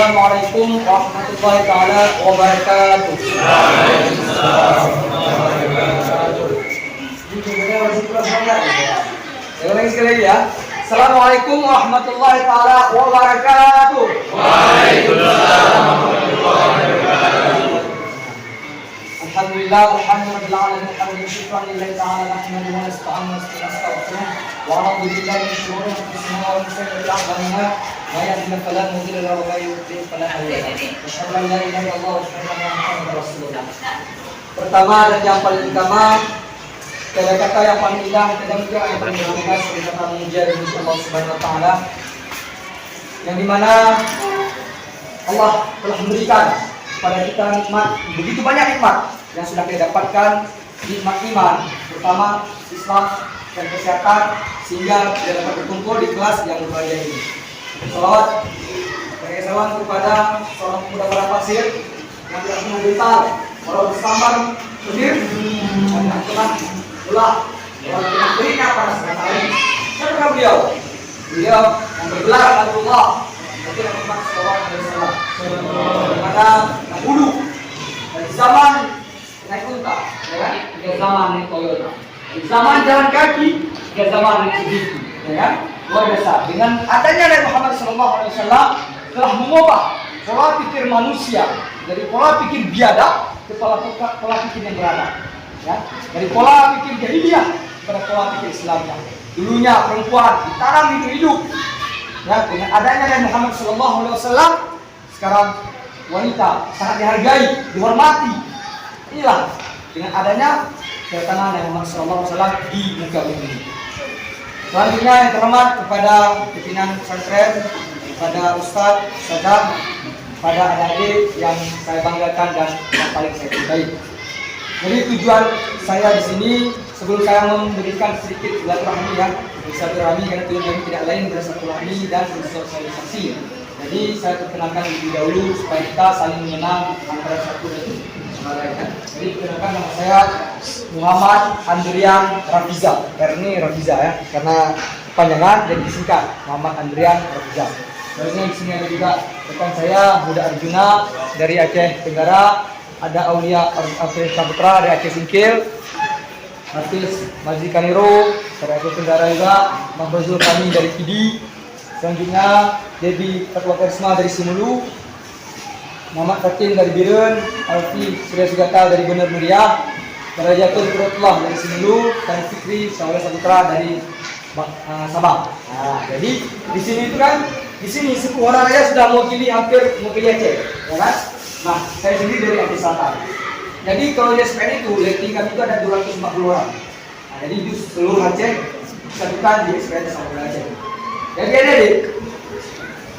Assalamualaikum warahmatullahi taala wabarakatuh. Sekali lagi ya. Assalamualaikum warahmatullahi taala wabarakatuh. Waalaikumsalam warahmatullahi wabarakatuh. Alhamdulillah, alhamdulillah, alhamdulillah, syukran lillahi ta'ala, nahmaduhu wa nasta'inuhu wa nastaghfiruh wa na'udzu billahi min shururi anfusina wa min sayyiati a'malina may yahdihillahu fala mudilla lahu wa may yudlil fala hadiya lahu. Asyhadu an la ilaha illallah wa asyhadu anna Muhammadar Rasulullah. Pertama dan yang paling utama, kata-kata yang paling indah dan juga yang paling berharga sebagai kata memuji Allah Subhanahu wa taala, yang dimana Allah telah memberikan pada kita nikmat, begitu banyak nikmat yang sudah kita dapatkan, nikmat iman, pertama Islam dan kesehatan, sehingga kita dapat berkumpul di kelas yang berbahagia ini. Salawat kepada seorang pemuda pada pasir yang tidak pernah gentar, walau bersambar pedir, dan tidak pernah ulah, walau tidak berikan panas matahari. Siapakah beliau? Beliau yang bergelar Abdullah, Nabi Muhammad SAW. Pada dahulu dari zaman naik unta, ya kan? Hingga zaman naik Toyota, dari zaman jalan kaki hingga zaman naik Suzuki, ya kan? Luar biasa. Dengan adanya Nabi Muhammad SAW telah mengubah pola pikir manusia dari pola pikir biadab ke pola pikir yang beradab, ya? Dari pola pikir jahiliyah kepada pola pikir Islamnya. Dulunya perempuan ditanam hidup-hidup, ya, dengan adanya Nabi Muhammad SAW, sekarang wanita sangat dihargai, dihormati. Inilah dengan adanya kedatangan Nabi Muhammad SAW di muka bumi ini. Selanjutnya yang terhormat kepada pimpinan pesantren, kepada Ustadz, Sadam, pada adik-adik yang saya banggakan dan yang paling saya cintai. Jadi tujuan saya di sini, sebelum saya memberikan sedikit silaturahmi, ya, silaturahmi karena tujuan kami tidak lain bersilaturahmi dan bersosialisasi. Jadi saya perkenalkan lebih dahulu supaya kita saling mengenal antara satu dan lain. Jadi perkenalkan, nama saya Muhammad Andrian Rafiza. Ini Rafiza, ya, karena kepanjangan jadi disingkat Muhammad Andrian Rafiza. Selanjutnya di sini ada juga rekan saya Buda Arjuna dari Aceh Tenggara, ada Aulia Arif Saputra dari Aceh Singkil, Hafiz Mazi Kaniro dari Aceh Tenggara juga, Mahbazul kami dari Kidi. Selanjutnya Debbie Fatwa Karisma dari Simulu, Muhammad Fatin dari Birun, Alfi Surya Sugata dari Bener Meriah, Darajatul Qurratullah dari Simulu, dan Fikri Syawal Saputra dari Sabang. Nah, jadi di sini itu kan, di sini suku orang raya sudah mewakili Aceh, ya kan? Nah, saya sendiri dari Aceh Selatan. Jadi kalau di SPN itu, rating kami itu ada 240 orang. Nah, jadi di seluruh Aceh disatukan di SPN Samudra Aceh. Jadi adik-adik,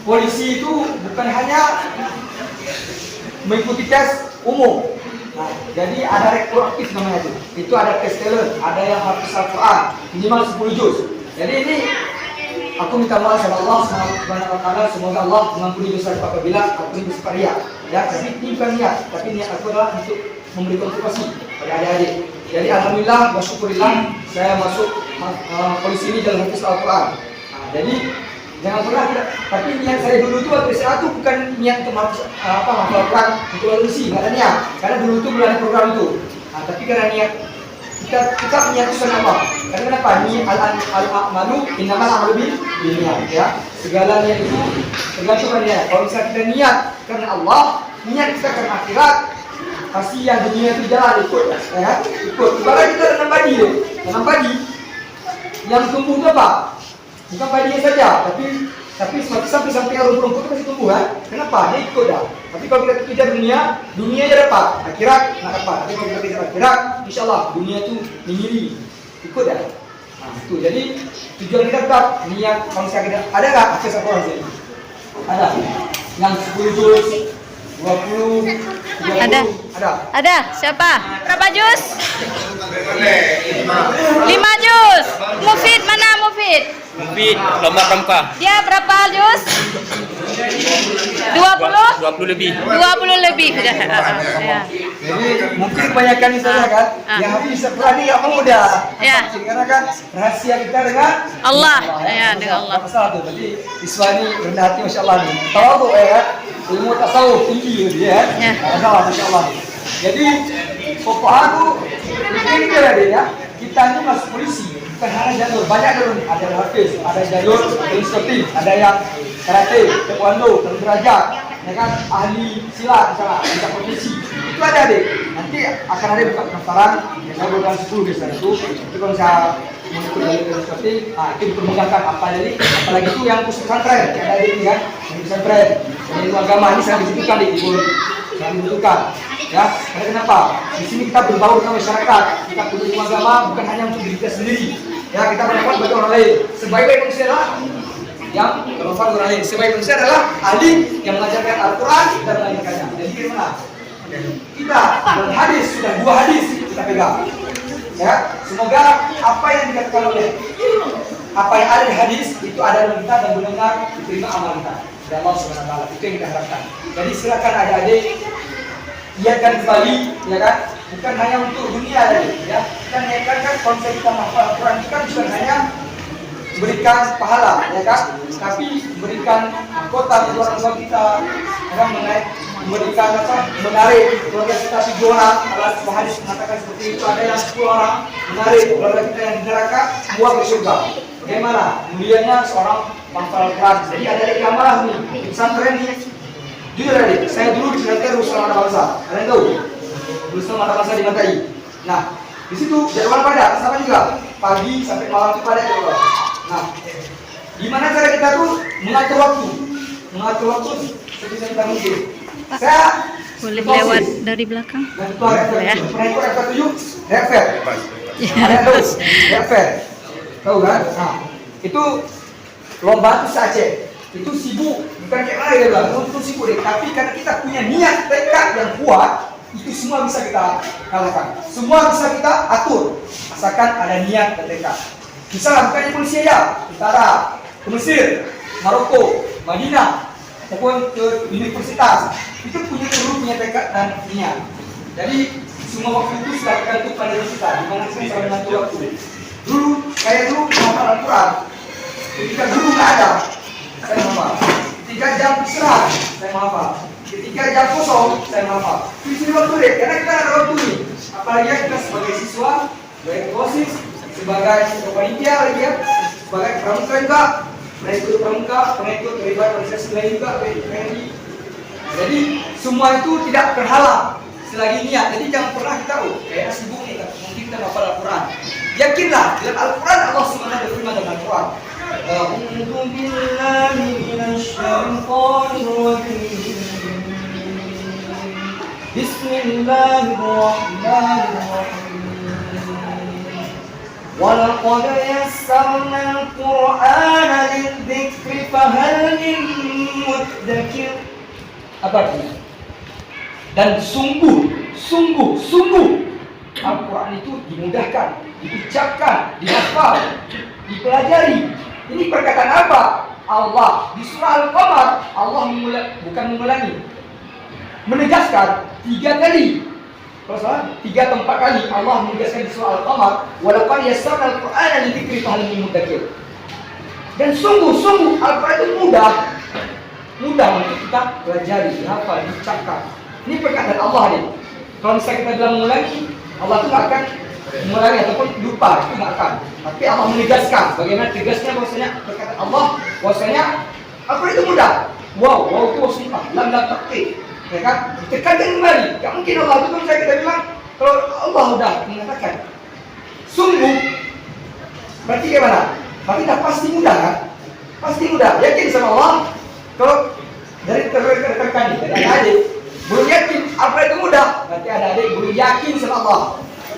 polisi itu bukan hanya mengikuti tes umum. Nah, jadi ada rekrut aktif namanya itu. Itu ada tes talent, ada yang hafiz Al-Quran minimal 10 juz. Jadi ini aku minta maaf sama Allah Subhanahu wa taala, semoga Allah mengampuni dosa apabila aku ini bersuka riya. Ya, tapi ini bukan niat, tapi niat aku adalah untuk memberi kontribusi pada adik-adik. Jadi alhamdulillah wa syukurillah saya masuk polisi ini dalam hafiz Al-Quran. Nah, jadi jangan pernah kita, tapi niat saya dulu itu waktu SMA itu bukan niat untuk hafal Al-Quran untuk lulusi, nggak ada niat. Karena dulu itu belum ada program itu. Nah, tapi karena niat kita menyatukan Allah. Karena kenapa? Niat al-a'malu innamal a'malu binniyat, ya. Segala niat itu tergantung pada niat. Kalau misalnya kita niat karena Allah, niat kita karena akhirat, pasti yang dunia itu jalan ikut, ya. Ikut. Ibarat kita tanam padi, tanam padi. Yang tumbuh itu apa? Bukan padinya saja, tapi sampai rumput-rumput itu masih tumbuh, kan? Kenapa? Dia ikut dah. Tapi kalau kita kejar dunia aja dapat, akhirat nggak dapat. Tapi kalau kita kejar akhirat, insya Allah dunia itu mengiri, ikut dah. Nah, itu. Jadi tujuan kita tetap niat. Kalau misalnya ada nggak akses apa orang sini? Ada. Yang 10 juz, 20, 30. Ada. Siapa? Berapa juz? 5 juz. Mufid mana Mufid? Mufid lomba pramuka. Dia berapa juz? 20? 20 lebih. 20 lebih sudah. Ya. Jadi mungkin kebanyakan itu kan yang habis setelah ini nggak mau udah. Ya. Karena kan rahasia kita dengan Allah. Ya, dengan Allah. Masalah tuh. Jadi siswa ini rendah hati masya Allah nih. Tahu tuh ya kan? Ilmu tasawuf tinggi gitu ya. Ya. Masalah masya Allah nih. Jadi pokok aku ini dia ya. Kita ini masuk polisi. Bukan hanya jalur, banyak jalur nih. Ada hafiz, ada jalur instruktif, ada yang karate, taekwondo, derajat, ya kan, ahli silat, misalnya, ada profesi. Itu ada deh. Nanti akan ada buka pendaftaran, biasanya bulan 10 biasanya itu. Itu kalau saya mengikuti jalur instruktif, nah itu dipermudahkan apa jadi, apalagi itu yang khusus pesantren, yang ada ini kan, yang pesantren, yang ilmu agama ini sangat dibutuhkan di sangat dibutuhkan. Ya, karena kenapa? Di sini kita berbaur dengan masyarakat. Kita punya ilmu agama bukan hanya untuk diri kita sendiri. Ya, kita berdakwah bagi orang lain. Sebaik-baik manusia adalah yang bermanfaat orang lain. Sebaik manusia adalah ahli yang mengajarkan Al-Quran dan mengajarkannya. Jadi gimana? Kita dalam hadis sudah 2 hadis kita pegang. Ya, semoga apa yang dikatakan oleh apa yang ada di hadis itu ada dalam kita dan benar-benar diterima amal kita. Dan Allah Subhanahu wa taala itu yang kita harapkan. Jadi silakan adik-adik lihatkan kembali, ya kan? Bukan hanya untuk dunia tadi, ya. Kita niatkan kan konsep kita menghafal Al-Quran itu kan bukan hanya memberikan pahala, ya kan? Tapi memberikan mahkota bagi orang tua kita, ya kan? Memberikan apa? Menarik keluarga kita 7 orang. Kalau hadis mengatakan seperti itu, ada yang 10 orang menarik keluarga kita yang di neraka, semua ke surga. Bagaimana? Mulianya seorang penghafal Al-Quran. Jadi ada yang amarah nih, pesantren nih. Jujur adik, saya dulu di Sinter Ruslan Mata Bangsa. Kalian tahu? Ruslan Mata Bangsa di Matai. Nah, di situ jadwal pada sama juga. Pagi sampai malam itu pada jadwal. Nah, gimana cara kita tuh mengatur waktu? Mengatur waktu sebisa kita mungkin. Saya Boleh lewat dari belakang. dan itu ya. Pernah ikut FK7? Refer. Kalian tahu? Refer. Tahu kan? Nah, itu lomba itu Aceh. Itu sibuk, bukan kayak mana ya bilang, itu sibuk deh. Tapi karena kita punya niat tekad yang kuat, itu semua bisa kita kalahkan. Semua bisa kita atur, asalkan ada niat dan tekad. Misalnya bukan di Indonesia ya, utara, ke Mesir, Maroko, Madinah, ataupun ke universitas, itu punya tekad dan niat. Jadi semua waktu itu sudah tergantung pada kita, di mana kita bisa mengatur waktu. Dulu, kayak dulu menghafal Al-Quran, ketika dulu nggak ada. Saya menghafal. 3 jam istirahat, saya menghafal. 3 jam kosong, saya menghafal. Di sini waktu deh, karena kita ada waktu nih. Apalagi kita sebagai siswa, sebagai OSIS, sebagai panitia lagi ya, sebagai pramuka juga, pengikut pramuka, pengikut terlibat organisasi lain juga, PNI. Jadi semua itu tidak terhalang selagi niat. Jadi jangan pernah kita kayak sibuk nih, mungkin kita menghafal Al-Quran. Yakinlah, dalam Al-Quran Allah SWT berfirman dalam Al-Quran. أعوذ بالله من الشيطان الرجيم بسم الله الرحمن الرحيم ولقد يسرنا القرآن للذكر فهل من مدكر. Apa artinya? Dan sungguh Al-Quran itu dimudahkan, diucapkan, dihafal, dipelajari. Ini perkataan apa? Allah di surah Al-Qamar Allah bukan mengulangi, menegaskan 3 kali. Kalau salah 3 atau 4 kali Allah menegaskan di surah Al-Qamar, walaqad yassarna al-Qur'ana lidzikri fahal min mudzakir. Dan sungguh Al-Quran itu mudah untuk kita pelajari, dihafal, diucapkan. Ini perkataan Allah nih. Kalau misalnya kita bilang mengulangi, Allah itu akan mengulangi ataupun lupa, itu nggak akan. Tapi Allah menegaskan, bagaimana tegasnya bahwasanya perkataan Allah, bahwasanya apa itu mudah. Wow itu sifat, lam taktik, ya kan? Ditekankan kembali. Gak mungkin Allah itu bisa kita bilang kalau Allah udah mengatakan sungguh, berarti gimana? Berarti dah pasti mudah kan? Pasti mudah. Yakin sama Allah. Kalau dari rekan-rekan nih, dari adik belum yakin apa itu mudah, berarti ada adik belum yakin sama Allah,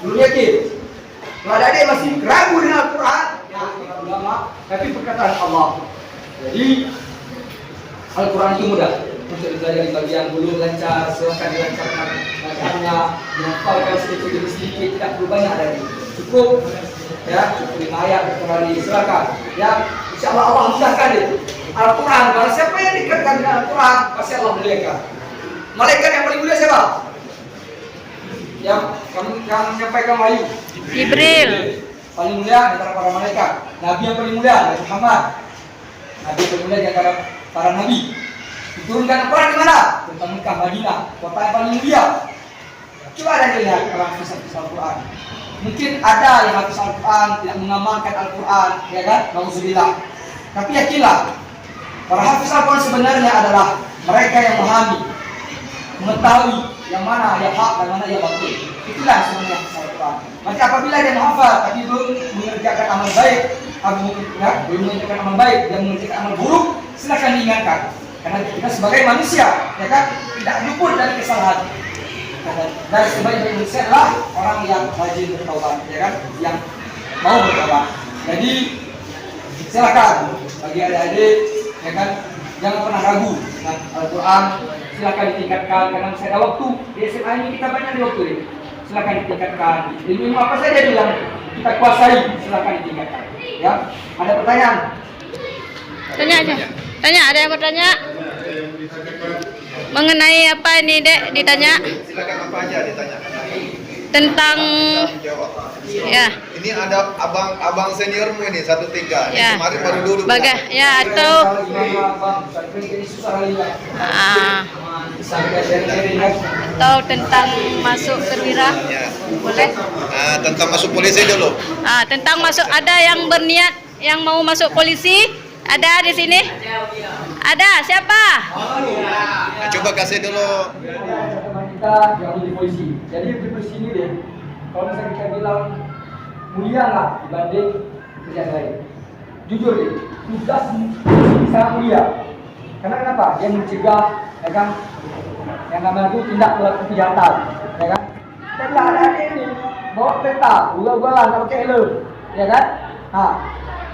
belum yakin. Kalau ada adik masih ragu dengan Al-Quran, ya ulama, tapi perkataan Allah. Jadi Al-Quran itu mudah untuk dipelajari bagian belum lancar, silahkan dilancarkan bacaannya, dihafalkan sedikit demi sedikit, tidak perlu banyak dari cukup ya, cukup 5 ayat per hari, silakan ya, insyaallah Allah mudahkan itu. Al-Quran. Barang siapa yang dekatkan dengan Al-Quran, pasti Allah muliakan. Malaikat yang paling mulia siapa? Yang menyampaikan wahyu. Jibril. Paling mulia di antara para malaikat. Nabi yang paling mulia, Nabi Muhammad. Nabi yang paling mulia di antara para nabi. Diturunkan Al-Quran di mana? Tentang Mekah, Madinah, kota yang paling mulia. Coba ada lihat orang hafis Al-Quran. Mungkin ada yang hafis Al-Quran tidak mengamalkan Al-Quran, ya kan? Nauzubillah. Tapi yakinlah, para hafis Al-Quran sebenarnya adalah mereka yang memahami, mengetahui yang mana yang hak dan mana yang batil. Itulah sebenarnya hafis Al-Quran. Maka apabila dia menghafal tapi belum mengerjakan amal baik, belum mengerjakan amal baik dan mengerjakan amal buruk, silakan diingatkan. Karena kita sebagai manusia, ya kan, tidak luput dari kesalahan. Dan sebaik-baik manusia adalah orang yang rajin bertaubat, ya kan, yang mau bertaubat. Jadi silakan bagi adik-adik, ya kan, jangan pernah ragu dengan Al-Quran. Silakan ditingkatkan karena masih ada waktu. Di SMA ini kita banyak di waktu ini. Silakan ditingkatkan. Ilmu apa saja yang kita kuasai, silakan ditingkatkan. Ya, ada pertanyaan? Tanya aja. Tanya, ada yang bertanya? Mengenai apa ini, Dek? Ditanya Silakan apa aja ditanyakan. tentang Jawab. ya. Ini ada abang seniormu ini 1-3. Ya. Kemarin baru duduk. Baga, ya atau atau tentang masuk perwira. Ya. Boleh? Tentang masuk polisi dulu. Tentang masuk, ada yang berniat yang mau masuk polisi? Ada di sini? Ada, siapa? Coba kasih dulu. Kita yang di polisi. Jadi di polisi ini deh, kalau misalnya kita bilang mulia nggak dibanding kerja lain, jujur deh, tugas polisi sangat mulia. Karena kenapa? Dia mencegah, ya kan, yang namanya itu tindak pelaku kejahatan, ya kan. Dan nggak ada ini bawa kereta, ugal-ugalan, nggak pakai helm, ya kan?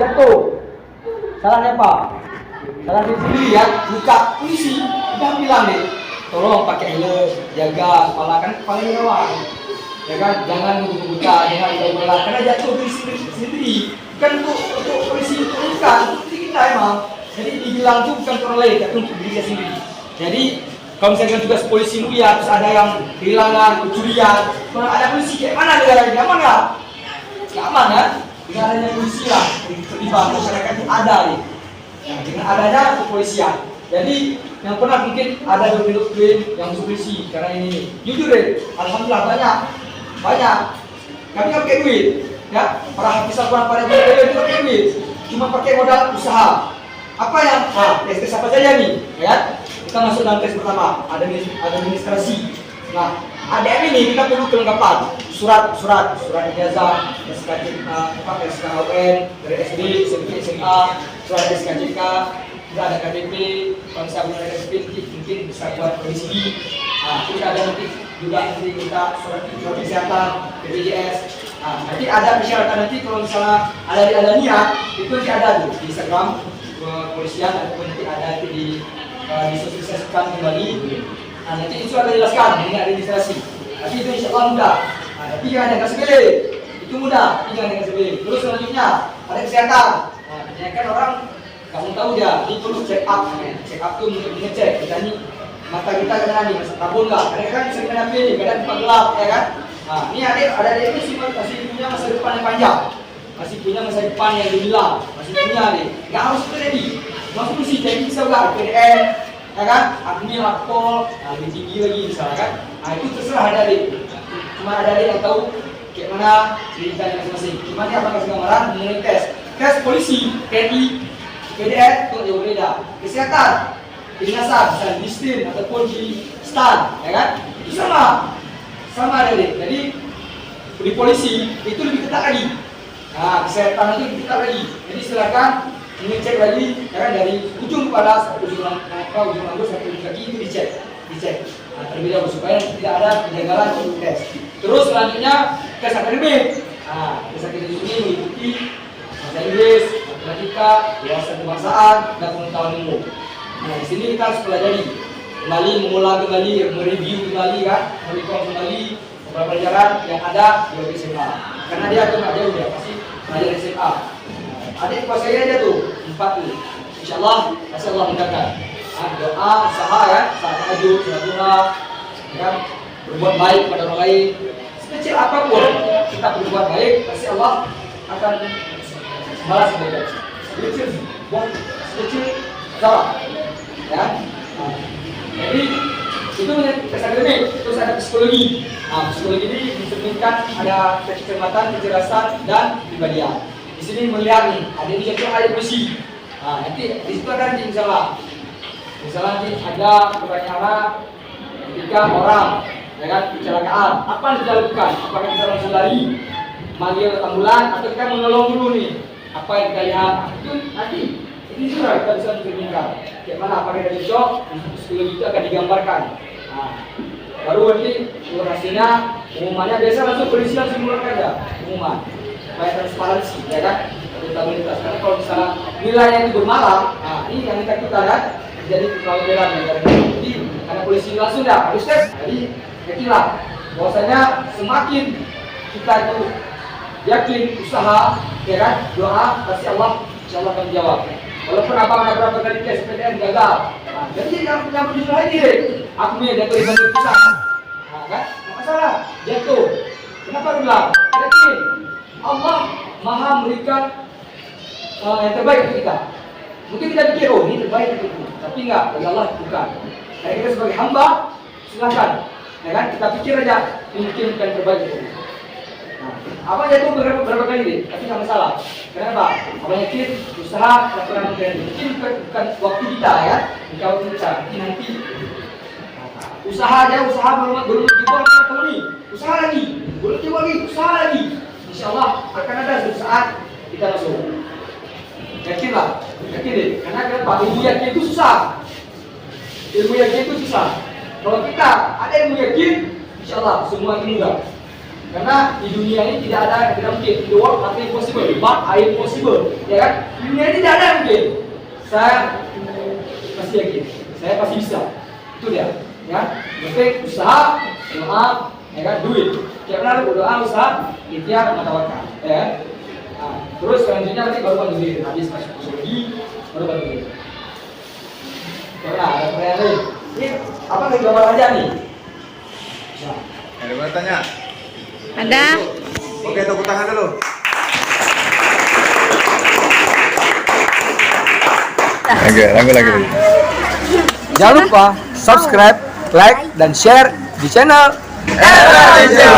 Jatuh, salahnya apa? Salah diri sendiri ya, buka polisi, udah bilang deh, tolong pakai helm, jaga kepala, kan kepala nyawa, ya kan, jangan buka, jangan ugal-ugalan, karena jatuh diri sendiri, bukan untuk polisi, bukan untuk diri kita emang. Jadi dibilang itu bukan orang lain, tapi untuk diri sendiri. Jadi kalau misalnya tugas polisi mulia, terus ada yang kehilangan, pencurian, kalau ada polisi kayak mana negara ini, aman nggak? Nggak aman kan? Dengan adanya polisi lah, terlibat masyarakat itu ada nih. Nah, dengan adanya kepolisian. Jadi yang pernah mungkin ada doktrin yang masuk polisi karena ini. Jujur deh, alhamdulillah banyak. Kami nggak pakai duit, ya. Para hafiz Al-Quran pada itu pakai duit, cuma pakai modal usaha. Apa yang tes apa saja nih, ya? Kita masuk dalam tes pertama, ada administrasi. Nah, ADM ini kita perlu kelengkapan surat ijazah, SKKUN dari SD, SMP, SMA, surat SKJK, kita ada KTP, kalau misalnya belum ada KTP mungkin bisa buat PCD. Kita ada nanti kita surat kesehatan, BPJS. Nanti ada persyaratan nanti kalau misalnya ada niat itu nanti ada tuh di Instagram kepolisian ataupun nanti ada disosialisasikan kembali. Nanti itu ada jelaskan dengan administrasi. Tapi itu insya Allah mudah. Tapi jangan dengan sepele. Itu mudah. Tapi jangan dengan sepele. Terus selanjutnya ada kesehatan. Kebanyakan orang kamu tahu dia. Ini perlu check up. Check up itu untuk mengecek kita ini mata kita kena nih masa tabung nggak? Karena kan bisa kena pilih. Kadang tempat gelap, ya kan? Ini ada ini sih masih punya masa depan yang panjang. Masih punya masa depan yang gemilang. Masih punya nih. Nggak harus terjadi. Masuk mesti jadi bisa nggak? PDN. Ya kan, admin akpol, lebih tinggi lagi misalnya kan, itu terserah ada cuma ada yang tahu kayak mana ceritanya masing-masing. Cuma dia akan kasih gambaran mengenai tes polisi, TNI, PDN itu jauh beda. Kesehatan, kedinasan, misalnya di STIN ataupun di STAN, ya kan, itu sama ada Jadi di polisi itu lebih ketat lagi. Kesehatan itu lebih ketat lagi. Jadi silakan cek lagi, karena dari ujung kepala ujung rambut sampai ujung kaki itu dicek. Terlebih dahulu supaya tidak ada kejanggalan untuk tes. Terus selanjutnya tes akademik. Tes akademik ini meliputi bahasa Inggris, matematika, wawasan kebangsaan, dan pengetahuan ilmu. Di sini kita harus pelajari kembali, mengulang kembali, mereview kembali kan, merecall kembali beberapa pelajaran yang ada di SMA. Karena dia tuh nggak jauh ya, pasti belajar SMA. Adik kuasai aja tuh 4 tuh. insyaallah pasti Allah mudahkan. Doa, usaha ya, saat tahajud, saat duha, kan berbuat baik pada orang lain. Sekecil apapun kita berbuat baik, pasti Allah akan balas kebaikan. Sekecil salah, ya. Nah, jadi itu akademik, terus ada psikologi. Nah, psikologi ini mencerminkan ada kecermatan, kecerdasan, dan kepribadian. Di sini melihat nih, ada ini contoh ayat puisi. Nah, nanti di situ ada misalnya nanti ada pertanyaan ketika orang ya kan kecelakaan, apa yang kita lakukan? Apakah kita langsung lari, manggil ambulan, atau kita menolong dulu nih? Apa yang kita lihat? Itu nanti ini juga kita bisa mencerminkan. Kayak mana apakah dari cocok, psikologi itu akan digambarkan. Nah, baru nanti hasilnya pengumumannya biasa langsung polisi langsung mengeluarkan aja pengumuman supaya transparansi, ya kan? Akuntabilitas. Karena kalau misalnya nilainya itu bermalam, nah ini yang kita lihat jadi kekhawatiran negara. Jadi karena polisi langsung dah harus tes. Jadi yakinlah bahwasanya semakin kita itu yakin usaha, ya kan, doa pasti Allah insyaallah akan jawab. Walaupun abang ada berapa kali tes PTN gagal, nah, jadi yang jujur aja deh. Aku punya jatuh di batu pisang, nah, kan? Nggak masalah jatuh. Kenapa bilang? Yakin Allah Maha memberikan yang terbaik untuk kita. Mungkin kita pikir, oh ini terbaik untuk kita, tapi enggak, bagi Allah bukan. Karena kita sebagai hamba, silakan, ya kan? Kita pikir aja, ini mungkin bukan terbaik untuk kita. Nah, abang jatuh berapa kali deh, tapi nggak masalah. Kenapa? Abang yakin usaha laporan mungkin bukan waktu kita ya, bukan waktu kita, mungkin nanti. Usaha aja, usaha belum jebol kita nih, usaha lagi, belum jebol lagi, usaha lagi. Insyaallah akan ada suatu saat kita masuk. Yakinlah, yakin deh. Karena kenapa? Ilmu yakin itu susah. Ilmu yakin itu susah. Kalau kita ada ilmu yakin, insyaallah semua itu mudah. Karena di dunia ini tidak ada yang tidak mungkin. The world nothing impossible, but I impossible. Ya kan? Di dunia ini tidak ada yang mungkin. Saya pasti yakin. Saya pasti bisa. Itu dia. Ya, penting usaha, doa, ya kan, duit. Karena berdoa, usaha, ikhtiar, tawakal. Ya. Nah, terus selanjutnya nanti baru bantu diri. Habis masuk psikologi, baru bantu diri. Nah, ada pertanyaan lain. Ini apa lagi gambar aja nih? Nah. Ada yang tanya? Ada. Oke, tepuk tangan dulu. Oke, lagi. Jangan lupa subscribe, like, dan share di channel Era Hijau.